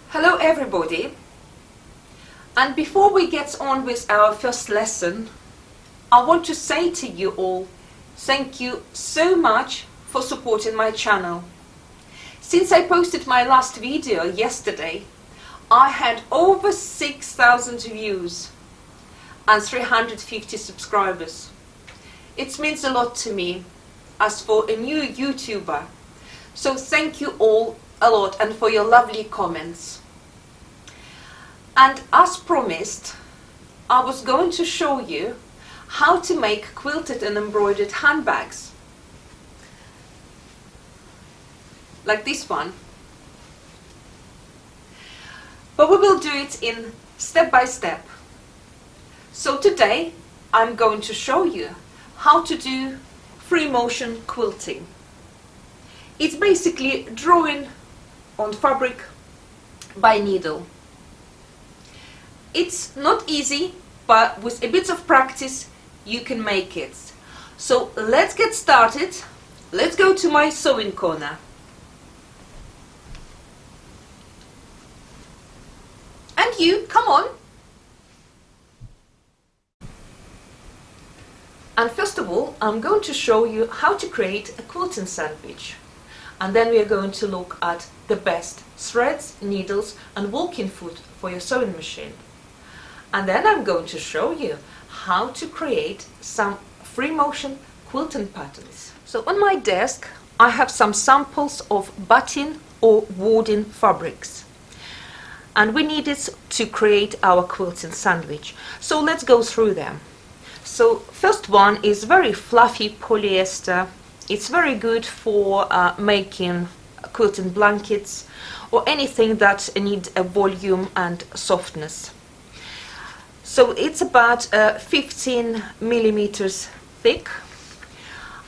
Hello everybody, and before we get on with our first lesson, I want to say to you all, thank you so much for supporting my channel. Since I posted my last video yesterday, I had over 6,000 views and 350 subscribers. It means a lot to me as for a new YouTuber, so thank you all a lot and for your lovely comments. And as promised, I was going to show you how to make quilted and embroidered handbags. Like this one. But we will do it in step by step. So today I'm going to show you how to do free motion quilting. It's basically drawing on fabric by needle. It's not easy, but with a bit of practice you can make it. So let's get started. Let's go to my sewing corner. And you, come on. And first of all, I'm going to show you how to create a quilting sandwich. And then we are going to look at the best threads, needles and walking foot for your sewing machine. And then I'm going to show you how to create some free motion quilting patterns. So on my desk I have some samples of batting or woven fabrics. And we need it to create our quilting sandwich. So let's go through them. So first one is very fluffy polyester. It's very good for making quilting blankets or anything that needs a volume and softness. So it's about 15 millimeters thick.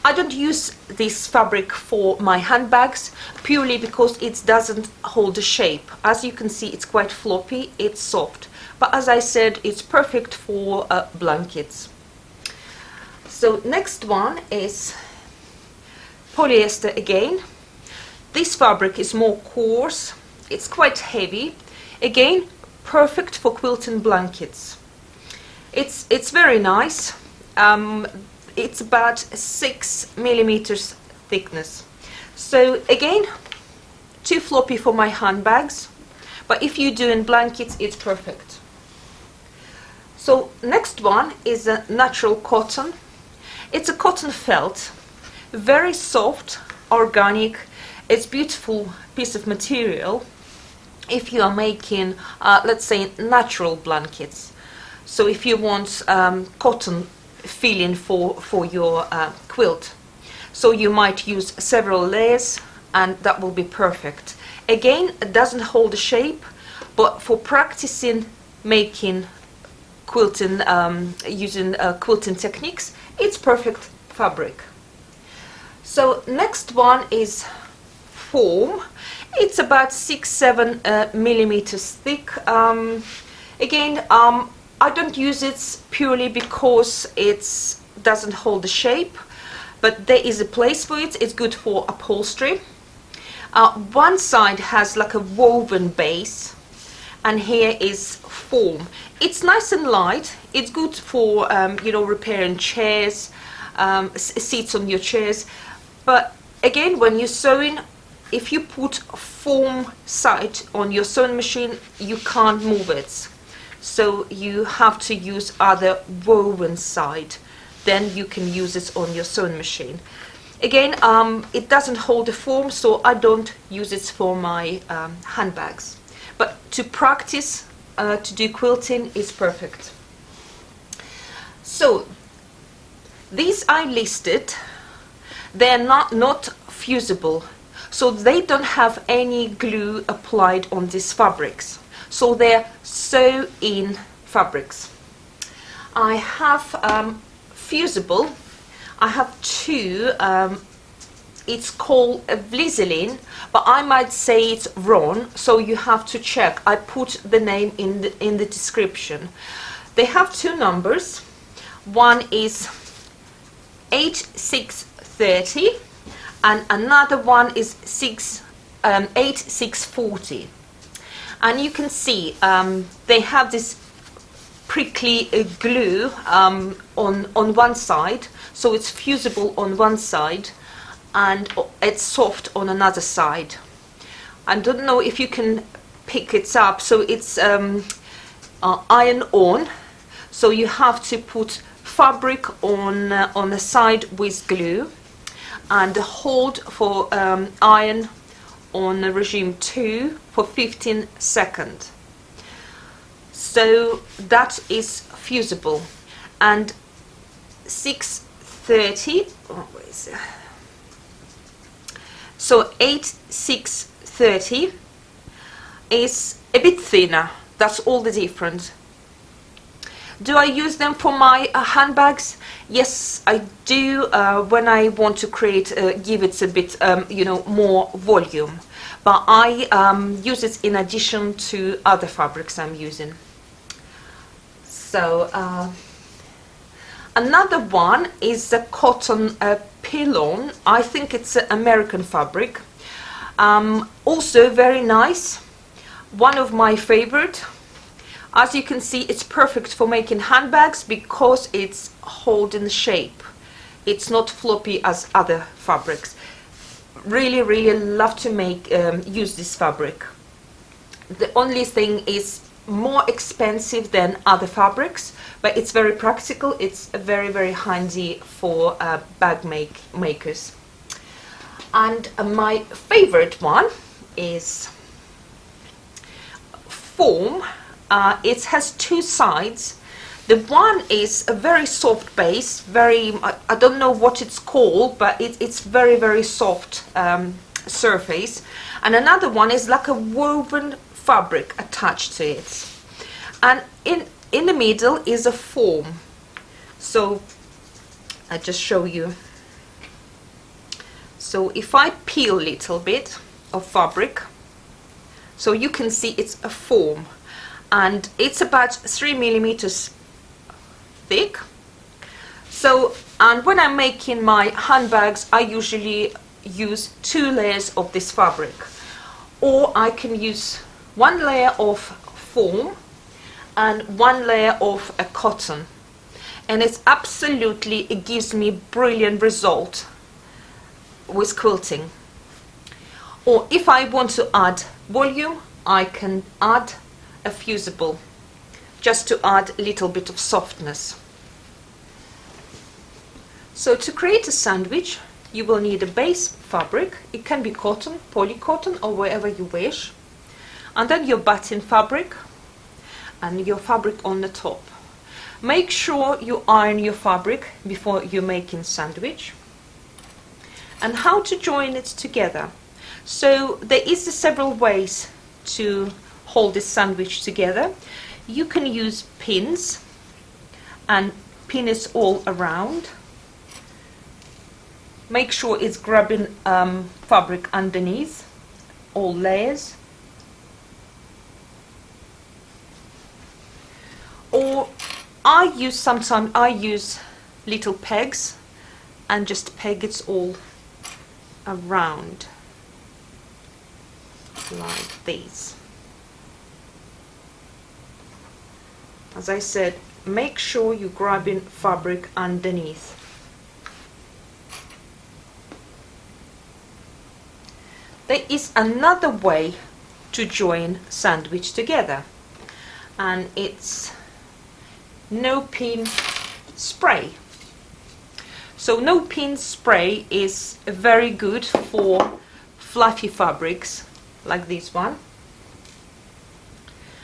I don't use this fabric for my handbags purely because it doesn't hold the shape. As you can see, it's quite floppy, it's soft. But as I said, it's perfect for blankets. So next one is polyester again. This fabric is more coarse, it's quite heavy. Again, perfect for quilting blankets. It's very nice. It's about 6 millimeters thickness. So again, too floppy for my handbags, but if you do in blankets, it's perfect. So next one is a natural cotton. It's a cotton felt, very soft, organic. It's beautiful piece of material if you are making, let's say, natural blankets. So if you want cotton feeling for your quilt, so you might use several layers and that will be perfect. Again, it doesn't hold the shape, but for practicing making quilting, using quilting techniques, it's perfect fabric. So next one is foam. It's about 6-7 millimeters thick. Again, I don't use it purely because it doesn't hold the shape, but there is a place for it. It's good for upholstery. One side has like a woven base, and here is foam. It's nice and light. It's good for you know, repairing chairs, seats on your chairs. But again, when you're sewing, if you put foam side on your sewing machine, you can't move it. So you have to use other woven side. Then you can use it on your sewing machine. Again, it doesn't hold the foam, so I don't use it for my handbags. But to practice to do quilting is perfect. So these I listed. They're not fusible, so they don't have any glue applied on these fabrics. So they're sew-in fabrics. I have fusible. I have two. It's called a Vliseline, but I might say it's wrong, so you have to check. I put the name in the description. They have two numbers. One is H630 and another one is H640, and you can see they have this prickly glue on one side, so it's fusible on one side and it's soft on another side. I don't know if you can pick it up, so it's iron on, so you have to put fabric on the side with glue and hold for iron on regime 2 for 15 seconds. So that is fusible. And 630, where is it? So H630 is a bit thinner. That's all the difference. Do I use them for my handbags? Yes, I do, when I want to create, give it a bit, more volume. But I use it in addition to other fabrics I'm using. So another one is the cotton Pellon. I think it's an American fabric. Also very nice. One of my favorite. As you can see, it's perfect for making handbags because it's holding shape. It's not floppy as other fabrics. Really, really love to use this fabric. The only thing is more expensive than other fabrics, but it's very practical. It's very, very handy for bag makers. And my favorite one is foam. It has two sides. The one is a very soft base, I don't know what it's called, but it's very, very soft surface. And another one is like a woven fabric attached to it. And in the middle is a foam. So I just show you. So if I peel a little bit of fabric, so you can see it's a foam. And it's about 3 millimeters thick. So, and when I'm making my handbags, I usually use 2 layers of this fabric, or I can use 1 layer of foam and 1 layer of a cotton, and it gives me brilliant result with quilting. Or if I want to add volume, I can add a fusible, just to add a little bit of softness. So to create a sandwich, you will need a base fabric. It can be cotton, polycotton, or whatever you wish, and then your batting fabric and your fabric on the top. Make sure you iron your fabric before you're making sandwich. And how to join it together. So there is several ways to hold this sandwich together. You can use pins and pin it all around. Make sure it's grabbing fabric underneath all layers. Or sometimes I use little pegs and just peg it all around like this. As I said, make sure you're grabbing fabric underneath. There is another way to join sandwich together, and it's no pin spray. So no pin spray is very good for fluffy fabrics like this one,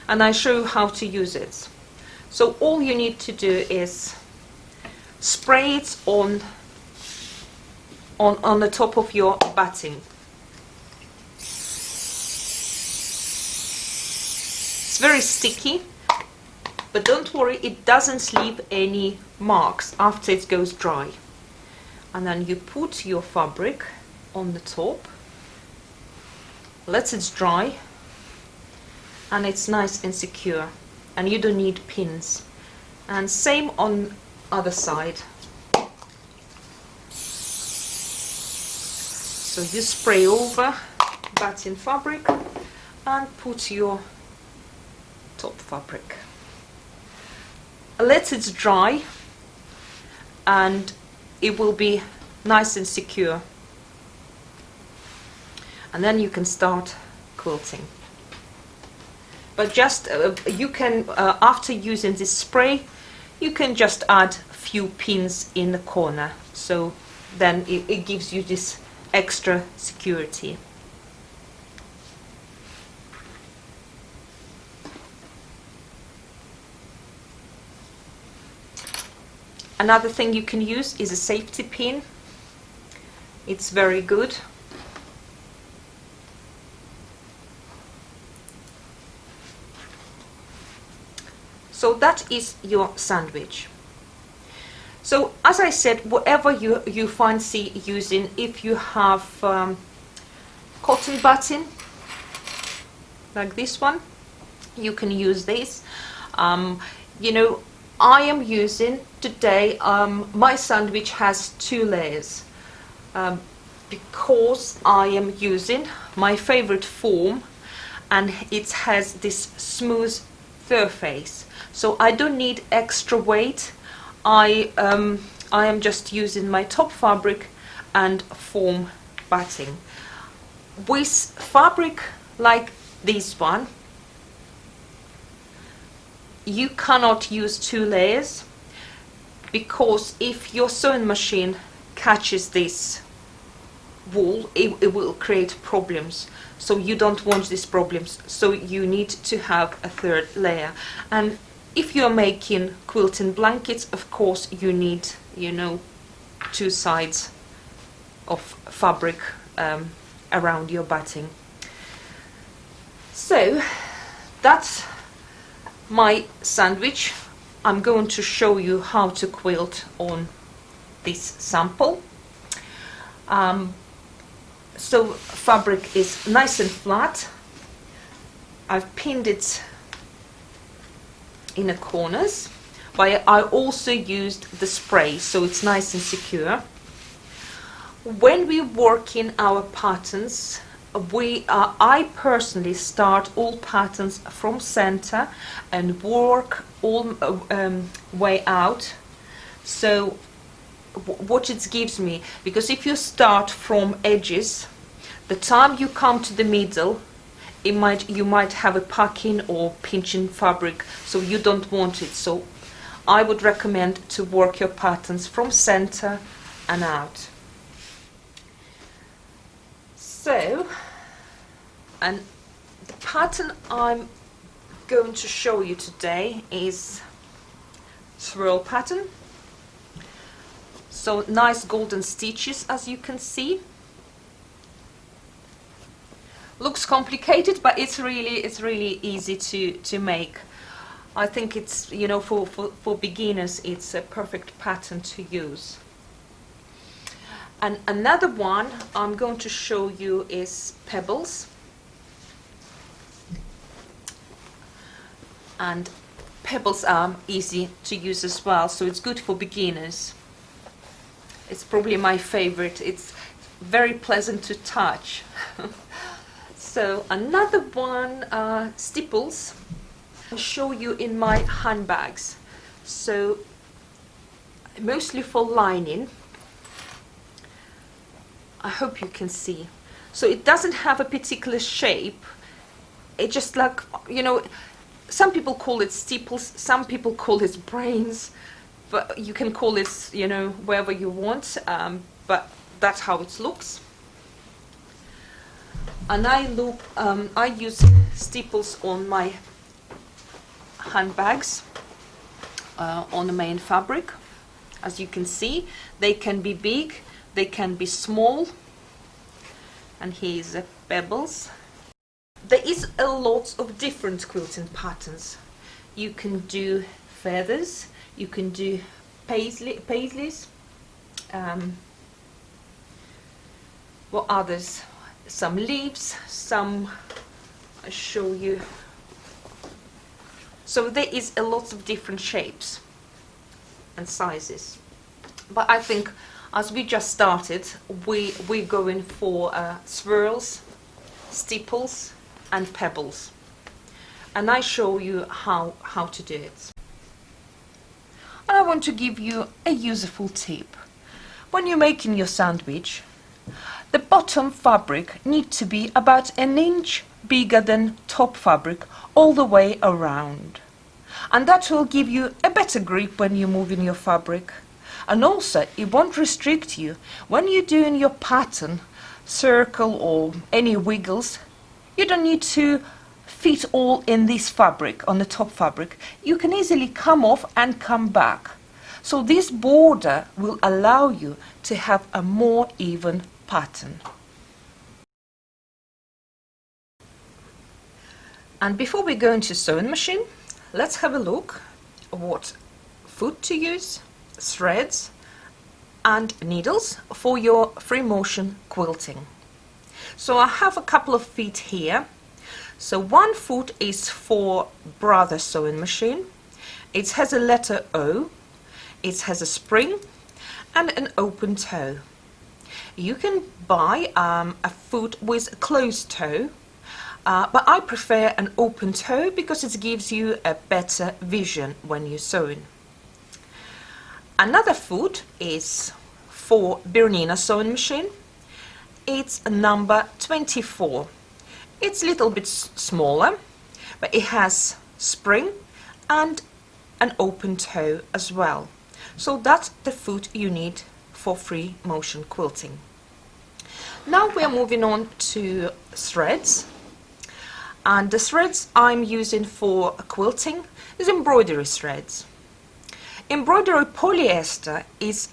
and I show you how to use it. So all you need to do is spray it on the top of your batting. It's very sticky, but don't worry, it doesn't leave any marks after it goes dry. And then you put your fabric on the top, let it dry, and it's nice and secure, and you don't need pins. And same on other side. So you spray over batting fabric and put your top fabric. Let it dry and it will be nice and secure, and then you can start quilting. But just you can after using this spray, you can just add a few pins in the corner, so then it gives you this extra security. Another thing you can use is a safety pin. It's very good. So that is your sandwich. So as I said, whatever you fancy using, if you have cotton batting like this one, you can use this. You know, I am using today, my sandwich has 2 layers because I am using my favorite form, and it has this smooth surface, so I don't need extra weight. I am just using my top fabric and form batting. With fabric like this one, you cannot use 2 layers, because if your sewing machine catches this wool, it will create problems. So you don't want these problems, so you need to have a 3rd layer. And if you're making quilting blankets, of course you need, you know, 2 sides of fabric around your batting. So that's my sandwich. I'm going to show you how to quilt on this sample. So fabric is nice and flat. I've pinned it in the corners, but I also used the spray, so it's nice and secure. When we work in our patterns, I personally start all patterns from center and work all way out. So what it gives me, because if you start from edges, the time you come to the middle, you might have a packing or pinching fabric, so you don't want it. So I would recommend to work your patterns from center and out. So, and the pattern I'm going to show you today is swirl pattern. So nice golden stitches, as you can see. Looks complicated, but it's really easy to make. I think it's, you know, for beginners, it's a perfect pattern to use. And another one I'm going to show you is pebbles. And pebbles are easy to use as well, so it's good for beginners. It's probably my favorite. It's very pleasant to touch. So another one, stipples. I'll show you in my handbags. So mostly for lining. I hope you can see. So it doesn't have a particular shape. It just, like, you know, some people call it stipples, some people call it brains, but you can call it, you know, wherever you want, but that's how it looks. And I use stipples on my handbags, on the main fabric. As you can see, they can be big, they can be small. And here's the pebbles. There is a lot of different quilting patterns. You can do feathers, you can do paisleys, what others? Some leaves, some, I'll show you. So there is a lot of different shapes and sizes. But I think as we just started, we're going for swirls stipples and pebbles, and I show you how to do it. And I want to give you a useful tip. When you're making your sandwich, the bottom fabric needs to be about an inch bigger than top fabric all the way around, and that will give you a better grip when you're moving your fabric, and also it won't restrict you when you're doing your pattern, circle or any wiggles. You don't need to fit all in this fabric on the top fabric. You can easily come off and come back, so this border will allow you to have a more even pattern. And before we go into sewing machine, let's have a look at what foot to use, threads and needles for your free motion quilting. So I have a couple of feet here. So one foot is for brother sewing machine. It has a letter O, it has a spring and an open toe. You can buy a foot with a closed toe, but I prefer an open toe because it gives you a better vision when you're sewing. Another foot is for Bernina sewing machine. It's number 24. It's a little bit smaller, but it has spring and an open toe as well. So that's the foot you need for free motion quilting. Now we are moving on to threads, and the threads I'm using for quilting is embroidery threads. Embroidery polyester is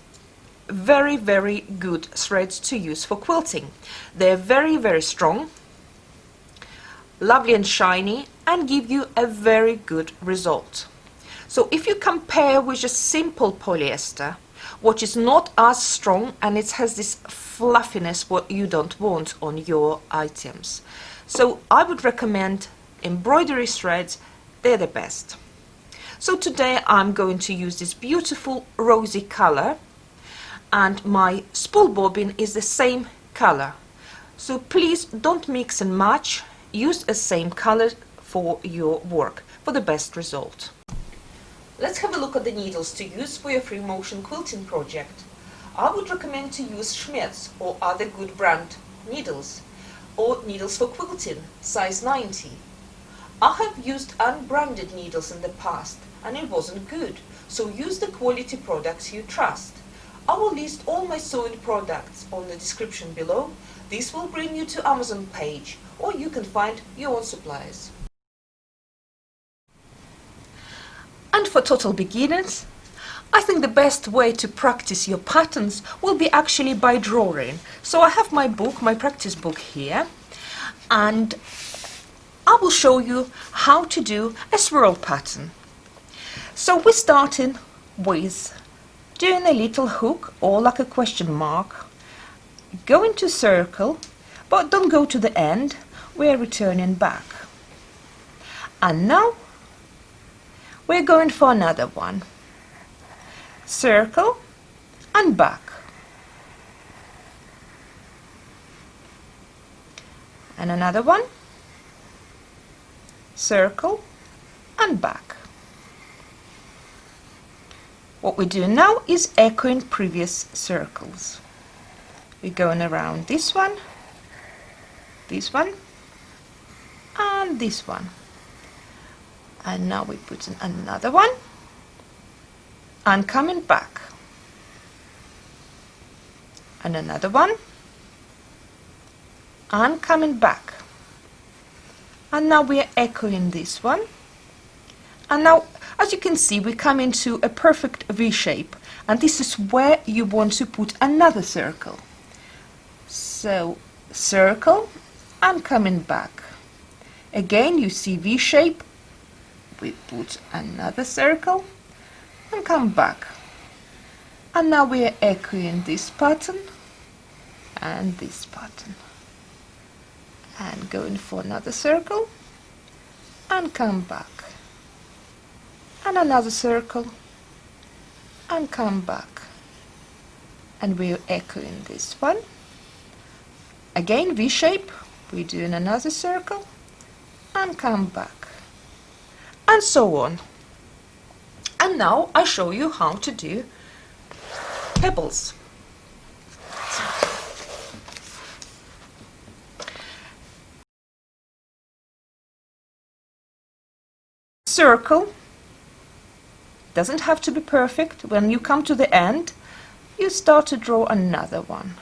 very good threads to use for quilting. They're very strong, lovely and shiny, and give you a very good result. So if you compare with just simple polyester, which is not as strong and it has this fluffiness what you don't want on your items, so I would recommend embroidery threads. They're the best. So today I'm going to use this beautiful rosy color, and my spool bobbin is the same color. So please don't mix and match. Use the same color for your work for the best result. Let's have a look at the needles to use for your free motion quilting project. I would recommend to use Schmetz or other good brand needles, or needles for quilting, size 90. I have used unbranded needles in the past and it wasn't good, so use the quality products you trust. I will list all my sewing products on the description below. This will bring you to Amazon page, or you can find your own suppliers. And for total beginners, I think the best way to practice your patterns will be actually by drawing. So I have my book, my practice book here, and I will show you how to do a swirl pattern. So we're starting with doing a little hook or like a question mark, go into circle, but don't go to the end, we're returning back. And now we're going for another one. Circle and back. And another one. Circle and back. What we're doing now is echoing previous circles. We're going around this one, and this one. And now we're putting another one and coming back, and another one and coming back, and now we are echoing this one. And now, as you can see, we come into a perfect V shape, and this is where you want to put another circle. So circle and coming back. Again, you see V shape, we put another circle and come back. And now we are echoing this pattern and this pattern. And going for another circle and come back. And another circle and come back. And we're echoing this one. Again V shape, we do another circle and come back, and so on. And now I show you how to do pebbles. Circle doesn't have to be perfect. When you come to the end, you start to draw another one,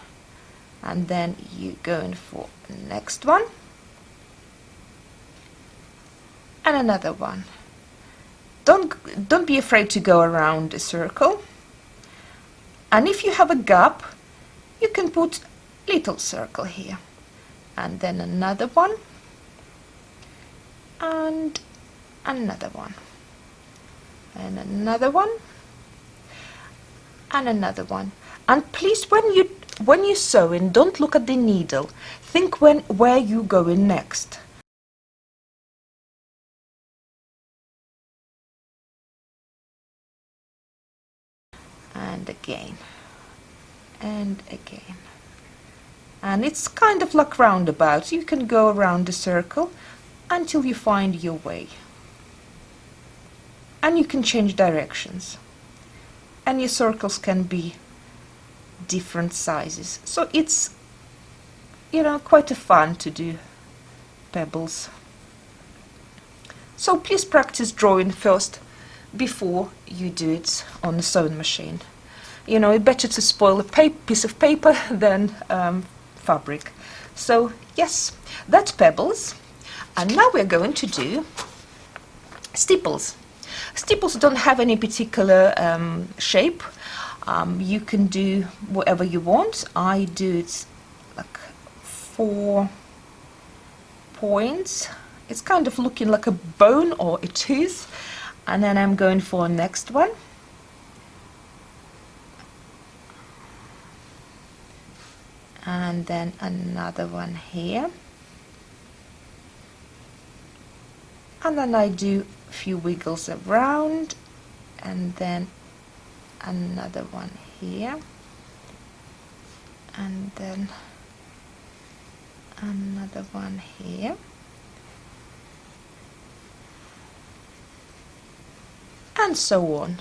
and then you go in for the next one and another one. Don't be afraid to go around a circle, and if you have a gap, you can put little circle here, and then another one and another one and another one and another one. And please, when you're sewing, don't look at the needle. Think where you going next. And again and again. And it's kind of like roundabout. You can go around the circle until you find your way. And you can change directions. And your circles can be different sizes. So it's, you know, quite a fun to do pebbles. So please practice drawing first before you do it on the sewing machine. You know, it's better to spoil a piece of paper than fabric. So yes, that's pebbles. And now we're going to do stipples. Stipples don't have any particular shape. You can do whatever you want. I do it like 4 points. It's kind of looking like a bone or a tooth. And then I'm going for the next one. And then another one here. And then I do a few wiggles around, and then another one here, and then another one here, and so on.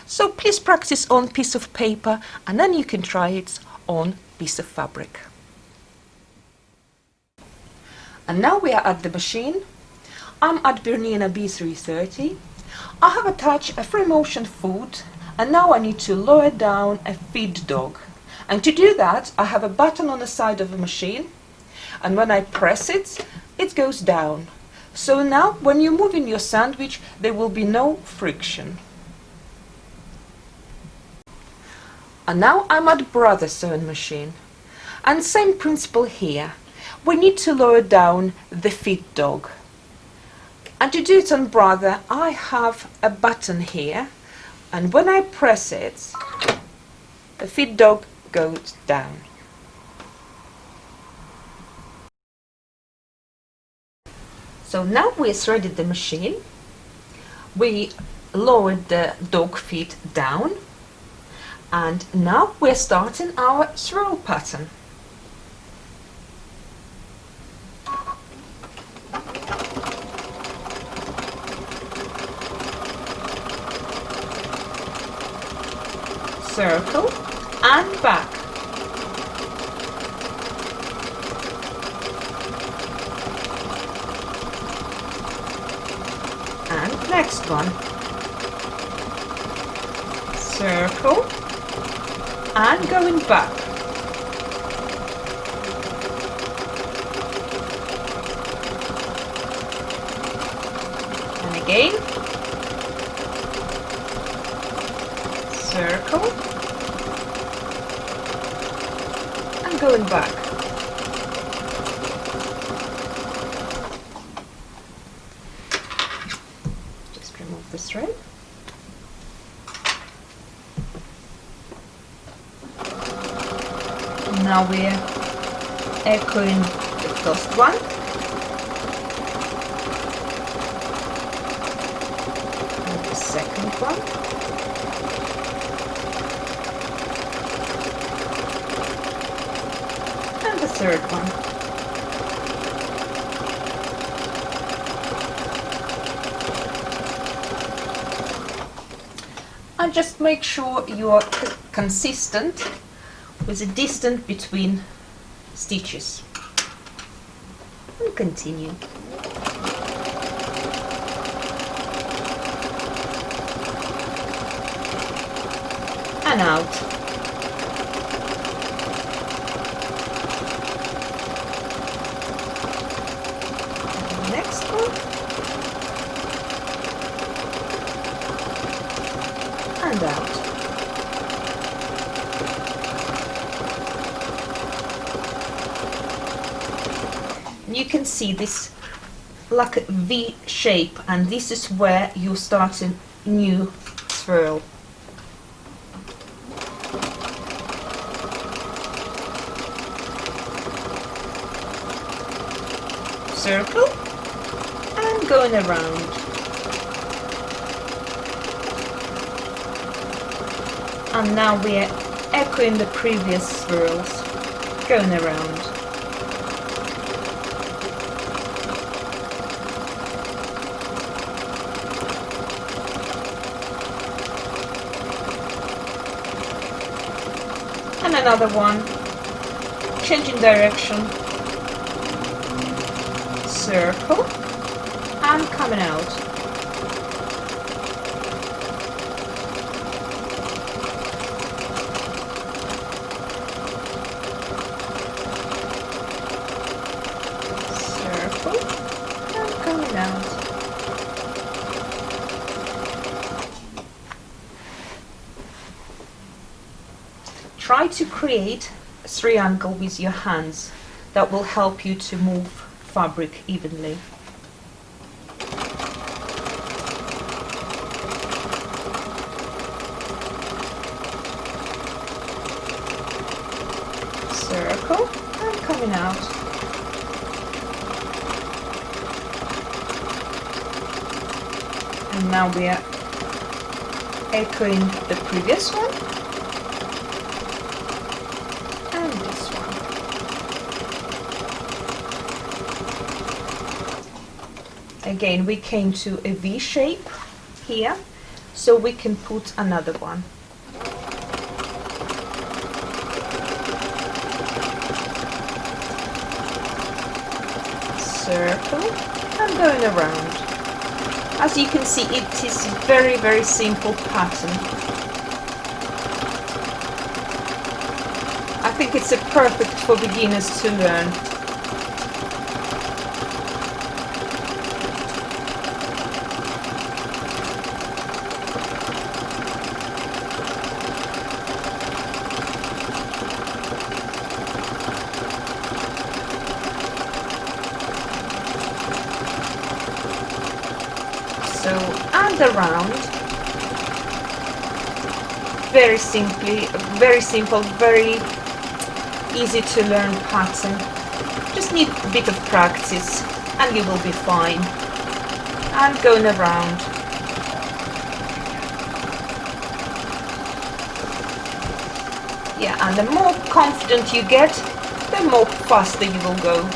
So please practice on piece of paper, and then you can try it on piece of fabric. And now we are at the machine. I'm at Bernina B330. I have attached a free motion foot, and now I need to lower down a feed dog. And to do that, I have a button on the side of the machine, and when I press it, it goes down. So now when you're moving your sandwich, there will be no friction. And now I'm at brother sewing machine, and same principle here. We need to lower down the feed dog. And to do it on brother, I have a button here, and when I press it, the feed dog goes down. So now we threaded the machine. We lowered the dog feet down, and now we're starting our swirl pattern. Circle and back. And next one. Circle and going back. And again. Circle and going back. Just remove the thread. And now we're echoing the first one. And the second one. The third one. And just make sure you are consistent with the distance between stitches. And continue. And out. Next one. And out. You can see this like a V shape, and this is where you start a new swirl. Circle and going around. And now we are echoing the previous swirls, going around. And another one, changing direction, circle, and coming out. Circle, and coming out. Try to create a triangle with your hands. That will help you to move fabric evenly. Circle and coming out. And now we are echoing the previous one. And this one. Again, we came to a V shape here, so we can put another one. Circle and going around. As you can see, it is a very, very simple pattern. I think it's a perfect for beginners to learn. So, and around, very simple, very easy to learn pattern. Just need a bit of practice and you will be fine. And going around. Yeah, and the more confident you get, the more faster you will go.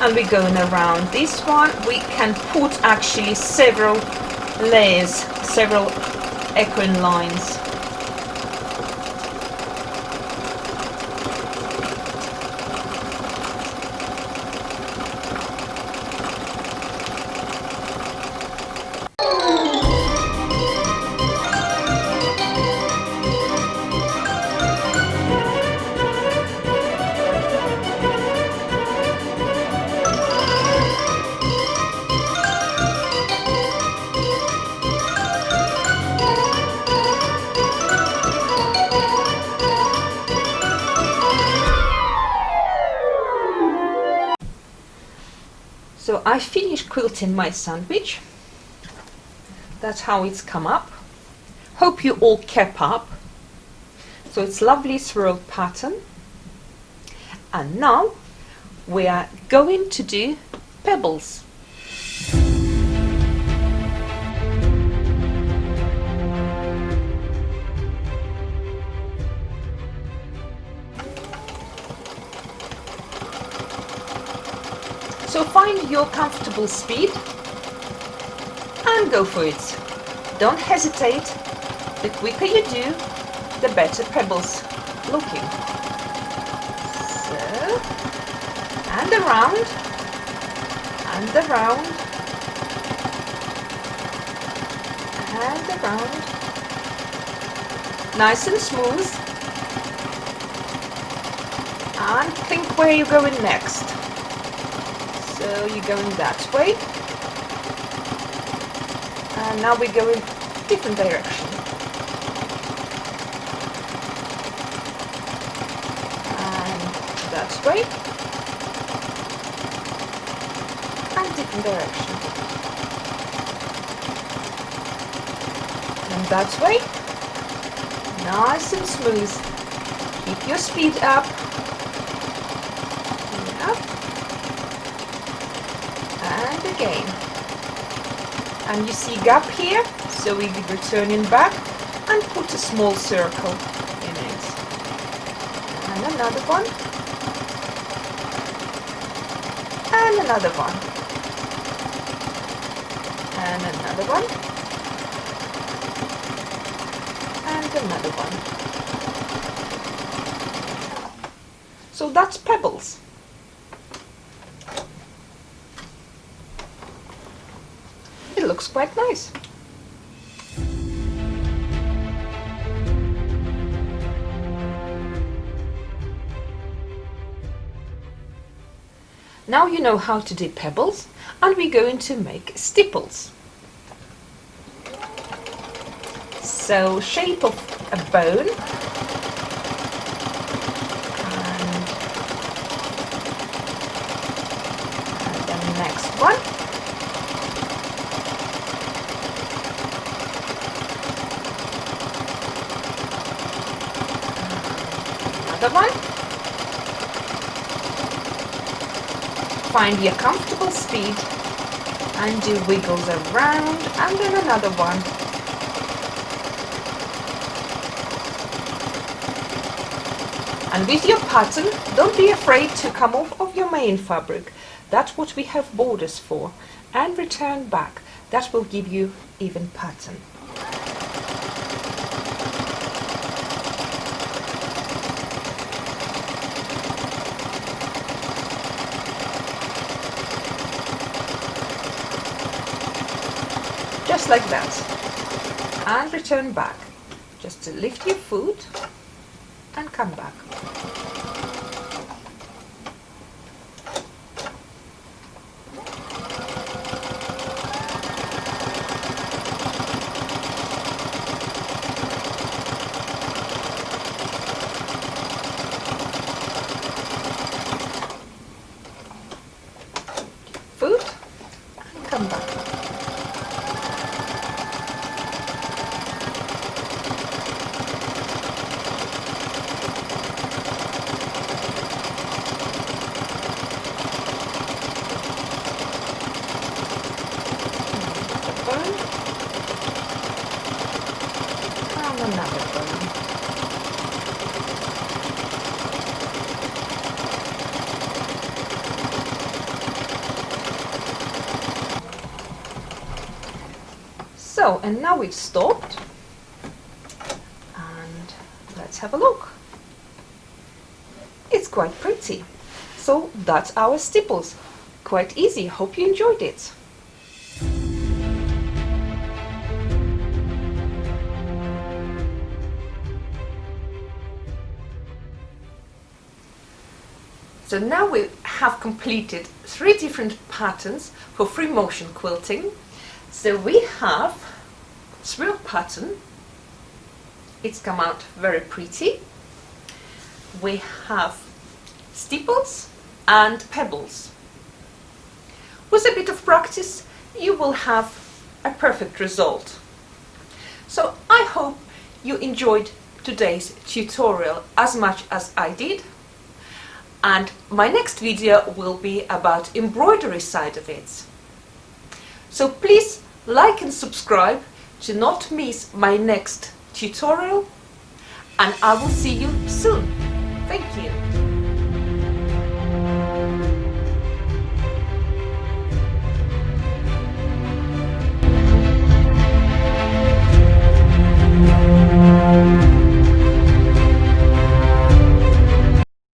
And we're going around this one. We can put actually several layers, several echoing lines. So I finished quilting my sandwich. That's how it's come up. Hope you all kept up. So it's lovely swirl pattern. And now we are going to do pebbles. So find your comfortable speed and go for it. Don't hesitate. The quicker you do, the better Pebble's looking. So, and around, and around, and around. Nice and smooth. And think where you're going next. So you're going that way. And now we're going different direction. And that way. And different direction. And that way. Nice and smooth. Keep your speed up. Up. And again. And you see gap here, so we returning back and put a small circle in it. And another one. And another one. And another one. And another one. So that's Pebbles. It looks quite nice. Now you know how to do pebbles, and we're going to make stipples. So shape of a bone, and then the next one. Another one. Find your comfortable speed and do wiggles around, and then another one. And with your pattern, don't be afraid to come off of your main fabric. That's what we have borders for. And return back. That will give you even pattern. Just like that. And return back. Just to lift your foot and come back. Foot and come back. Another bone. So, and now we've stopped, and let's have a look. It's quite pretty. So that's our stipples. Quite easy. Hope you enjoyed it. So now we have completed 3 different patterns for free motion quilting. So we have Swirl pattern. It's come out very pretty. We have stipples and pebbles. With a bit of practice, you will have a perfect result. So I hope you enjoyed today's tutorial as much as I did. And my next video will be about embroidery side of it. So please like and subscribe to not miss my next tutorial, and I will see you soon. Thank you.